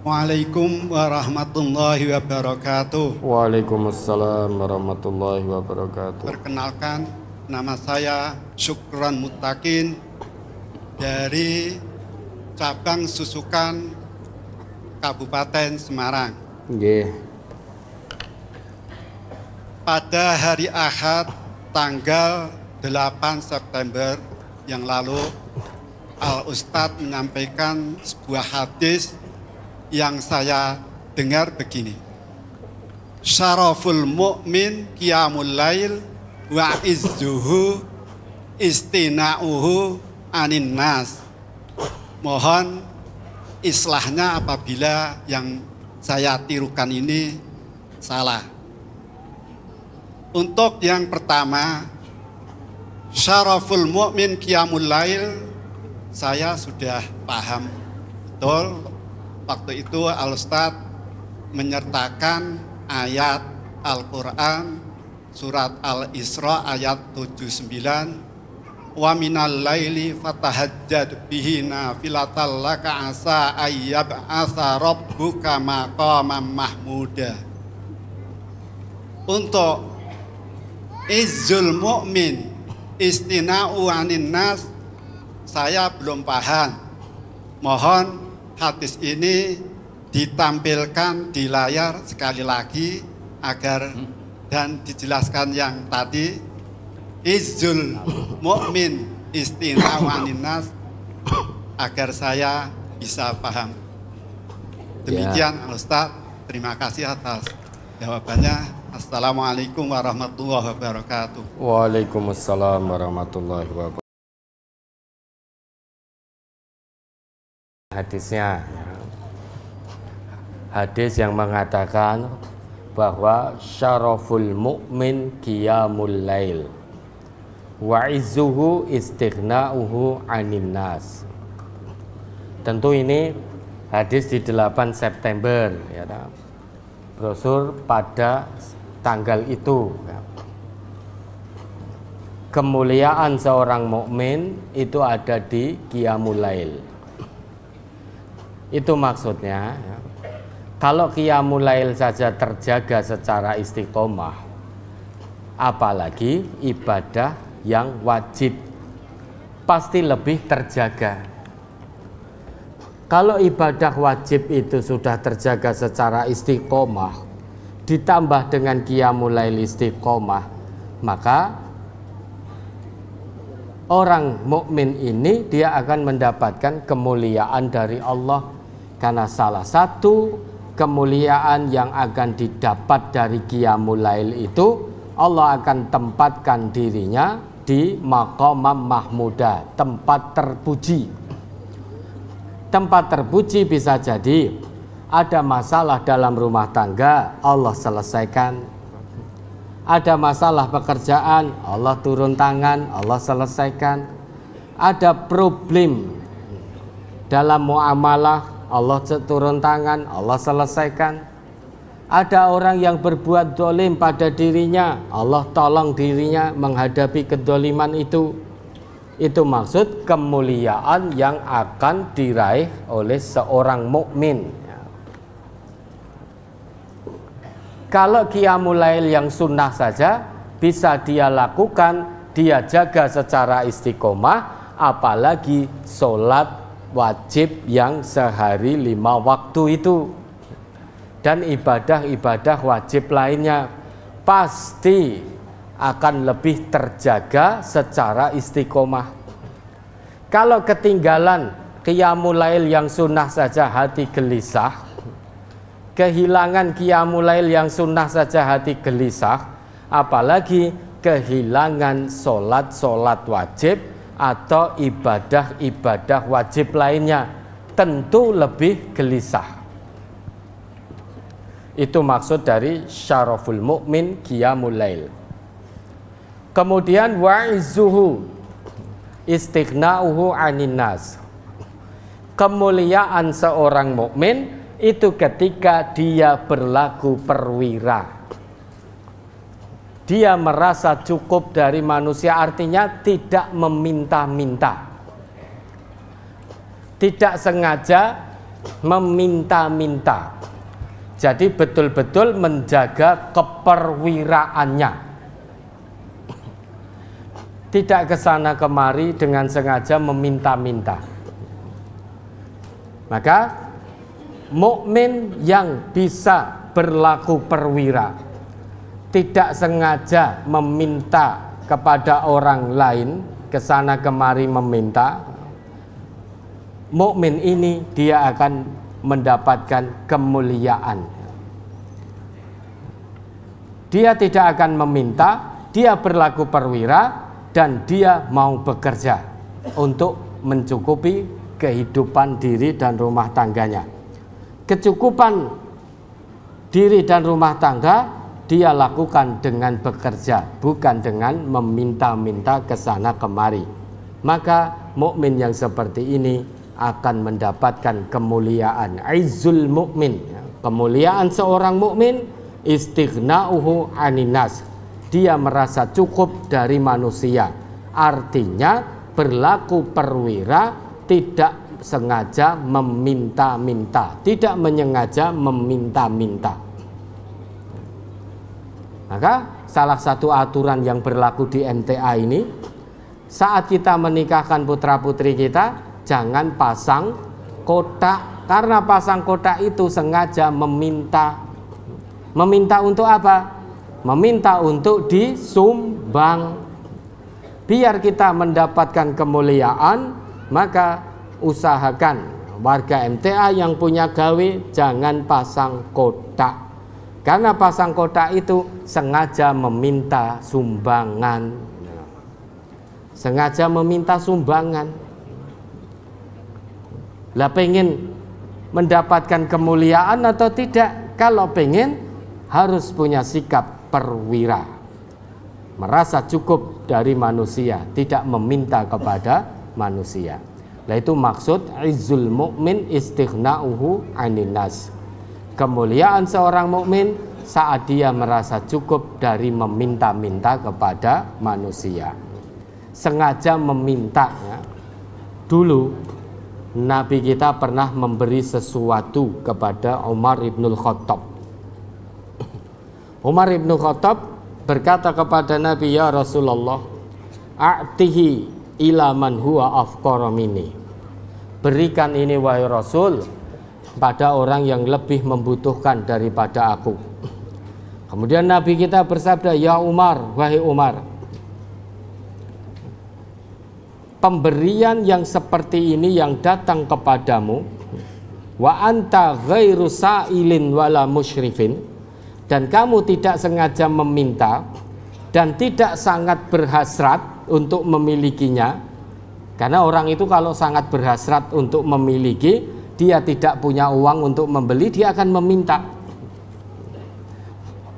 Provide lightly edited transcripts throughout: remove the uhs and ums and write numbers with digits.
Waalaikumsalam warahmatullahi wabarakatuh. Waalaikumsalam warahmatullahi wabarakatuh. Perkenalkan, nama saya Syukron Mutakin dari cabang Susukan Kabupaten Semarang. Nggih. Pada hari Ahad tanggal 8 September yang lalu, Al-Ustadz menyampaikan sebuah hadis yang saya dengar begini. Syaraful mu'min qiyamul lail wa izzuhu istina'uhu anin nas. Mohon islahnya apabila yang saya tirukan ini salah. Untuk yang pertama, syaraful mu'min qiyamul lail, saya sudah paham betul. Waktu itu Al-Ustadz menyertakan ayat Al-Quran surat Al-Isra ayat 79, wa minal laili fatahajjad bihi nafilatal laka asa ayyab'atsa rabbuka maqaman mahmuda. Untuk izzul mu'min istina'u anin nas, saya belum paham. Mohon hadis ini ditampilkan di layar sekali lagi agar dan dijelaskan yang tadi, izzul mu'min istina'u anin nas, agar saya bisa paham. Demikian Ustaz, terima kasih atas jawabannya. Assalamualaikum warahmatullahi wabarakatuh. Waalaikumsalam warahmatullahi wabarakatuh. Hadisnya, hadis yang mengatakan bahwa syaraful mu'min qiyamul lail wa izzuhu istighna'uhu anin nas. Tentu ini hadis di 8 September ya, brosur pada tanggal itu. Kemuliaan seorang mukmin itu ada di qiyamul lail. Itu maksudnya, kalau qiyamul lail saja terjaga secara istiqomah, apalagi ibadah yang wajib pasti lebih terjaga. Kalau ibadah wajib itu sudah terjaga secara istiqomah, ditambah dengan qiyamul lail istiqomah, maka orang mukmin ini dia akan mendapatkan kemuliaan dari Allah. Karena salah satu kemuliaan yang akan didapat dari qiyamul lail itu, Allah akan tempatkan dirinya di maqamam mahmuda, tempat terpuji. Tempat terpuji bisa jadi ada masalah dalam rumah tangga, Allah selesaikan. Ada masalah pekerjaan, Allah turun tangan, Allah selesaikan. Ada problem dalam muamalah, Allah turun tangan, Allah selesaikan. Ada orang yang berbuat dolim pada dirinya, Allah tolong dirinya menghadapi kedoliman itu. Itu maksud kemuliaan yang akan diraih oleh seorang mukmin. Kalau qiyamul lail yang sunnah saja bisa dia lakukan, dia jaga secara istiqomah, apalagi sholat wajib yang sehari 5 waktu itu, dan ibadah-ibadah wajib lainnya pasti akan lebih terjaga secara istiqomah. Kalau ketinggalan qiyamul lail yang sunnah saja hati gelisah, kehilangan qiyamul lail yang sunnah saja hati gelisah, apalagi kehilangan sholat wajib atau ibadah-ibadah wajib lainnya, tentu lebih gelisah. Itu maksud dari syaraful mu'min qiyamul lail. Kemudian wa'izzuhu istighna'uhu anin nas. Kemuliaan seorang mukmin itu ketika dia berlaku perwira. Dia merasa cukup dari manusia, artinya tidak meminta-minta. Tidak sengaja meminta-minta. Jadi betul-betul menjaga keperwiraannya. Tidak kesana kemari dengan sengaja meminta-minta. Maka mukmin yang bisa berlaku perwira, tidak sengaja meminta kepada orang lain, kesana kemari meminta, mukmin ini dia akan mendapatkan kemuliaan. Dia tidak akan meminta, dia berlaku perwira, dan dia mau bekerja untuk mencukupi kehidupan diri dan rumah tangganya. Kecukupan diri dan rumah tangga dia lakukan dengan bekerja, bukan dengan meminta-minta kesana kemari. Maka mukmin yang seperti ini akan mendapatkan kemuliaan. Izzul mukmin, kemuliaan seorang mukmin, istighna'uhu aninas, dia merasa cukup dari manusia. Artinya berlaku perwira, tidak sengaja meminta-minta, tidak menyengaja meminta-minta. Maka salah satu aturan yang berlaku di MTA ini, saat kita menikahkan putra-putri kita, jangan pasang kotak, karena pasang kotak itu sengaja meminta. Meminta untuk apa? Meminta untuk disumbang. Biar kita mendapatkan kemuliaan, maka usahakan warga MTA yang punya gawe jangan pasang kotak. Karena pasang kotak itu sengaja meminta sumbangan. Sengaja meminta sumbangan. Lah pengen mendapatkan kemuliaan atau tidak? Kalau pengen harus punya sikap perwira, merasa cukup dari manusia, tidak meminta kepada manusia. Nah itu maksud izzul mukmin istighna'uhu aninas. Kemuliaan seorang mukmin saat dia merasa cukup dari meminta-minta kepada manusia. Sengaja meminta ya. Dulu Nabi kita pernah memberi sesuatu kepada Umar ibnul Khattab. Umar ibn Khattab berkata kepada Nabi, ya Rasulullah, a'tihi ila man huwa afqara minni. Berikan ini wahai Rasul pada orang yang lebih membutuhkan daripada aku. Kemudian Nabi kita bersabda, ya Umar, wahai Umar, pemberian yang seperti ini yang datang kepadamu, wa anta ghairu sa'ilin wala musyrifin, dan kamu tidak sengaja meminta dan tidak sangat berhasrat untuk memilikinya. Karena orang itu kalau sangat berhasrat untuk memiliki, dia tidak punya uang untuk membeli, dia akan meminta.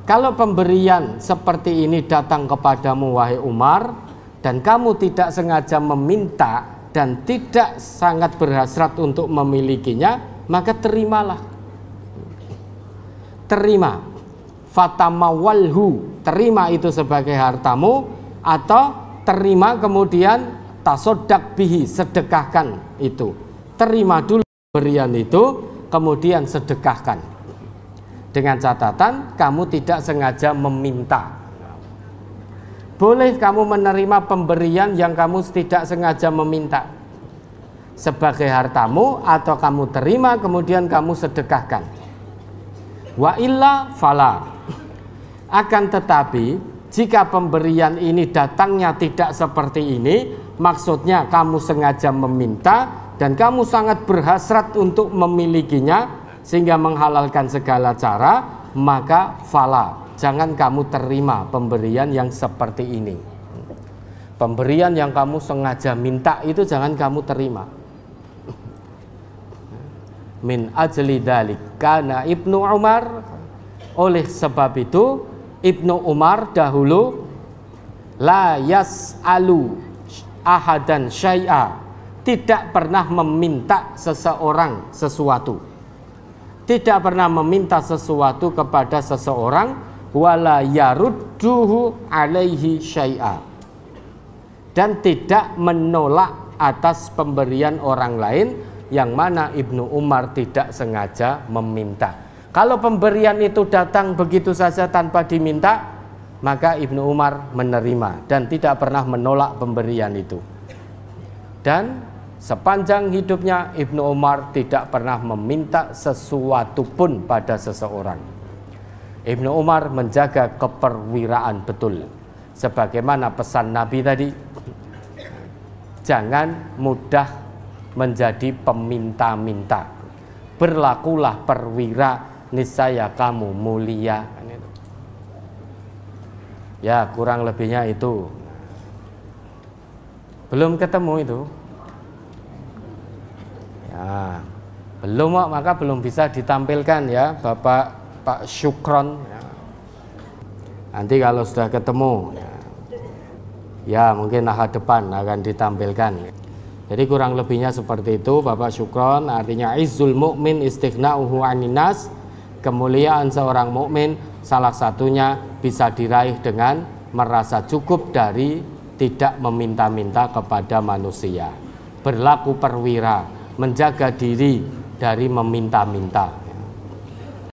Kalau pemberian seperti ini datang kepadamu wahai Umar, dan kamu tidak sengaja meminta dan tidak sangat berhasrat untuk memilikinya, maka terimalah. Terima. Fatamawalhu, terima itu sebagai hartamu, atau terima kemudian tasodak bihi, sedekahkan itu. Terima dulu pemberian itu, kemudian sedekahkan. Dengan catatan kamu tidak sengaja meminta. Boleh kamu menerima pemberian yang kamu tidak sengaja meminta sebagai hartamu, atau kamu terima kemudian kamu sedekahkan. Wa illa fala. Akan tetapi jika pemberian ini datangnya tidak seperti ini, maksudnya kamu sengaja meminta dan kamu sangat berhasrat untuk memilikinya sehingga menghalalkan segala cara, maka fala, jangan kamu terima pemberian yang seperti ini. Pemberian yang kamu sengaja minta itu jangan kamu terima. Min ajli dalik kana Ibnu Umar, oleh sebab itu Ibnu Umar dahulu la yas'alu ahadan syai'a, tidak pernah meminta seseorang sesuatu, tidak pernah meminta sesuatu kepada seseorang, wala yarudduhu alaihi syai'a, dan tidak menolak atas pemberian orang lain, yang mana Ibnu Umar tidak sengaja meminta. Kalau pemberian itu datang begitu saja tanpa diminta, maka Ibnu Umar menerima dan tidak pernah menolak pemberian itu. Dan sepanjang hidupnya Ibnu Umar tidak pernah meminta sesuatu pun pada seseorang. Ibnu Umar menjaga keperwiraan betul. Sebagaimana pesan Nabi tadi, jangan mudah menjadi peminta-minta. Berlakulah perwira, niscaya kamu mulia. Ya, kurang lebihnya itu. Belum ketemu itu? Ya, belum, maka belum bisa ditampilkan ya Bapak Pak Syukron. Nanti kalau sudah ketemu, ya mungkin ahad depan akan ditampilkan. Jadi kurang lebihnya seperti itu Bapak Syukron. Artinya izzul mu'min istighna'uhu 'anil nas. Kemuliaan seorang mukmin salah satunya bisa diraih dengan merasa cukup dari tidak meminta-minta kepada manusia. Berlaku perwira, menjaga diri dari meminta-minta.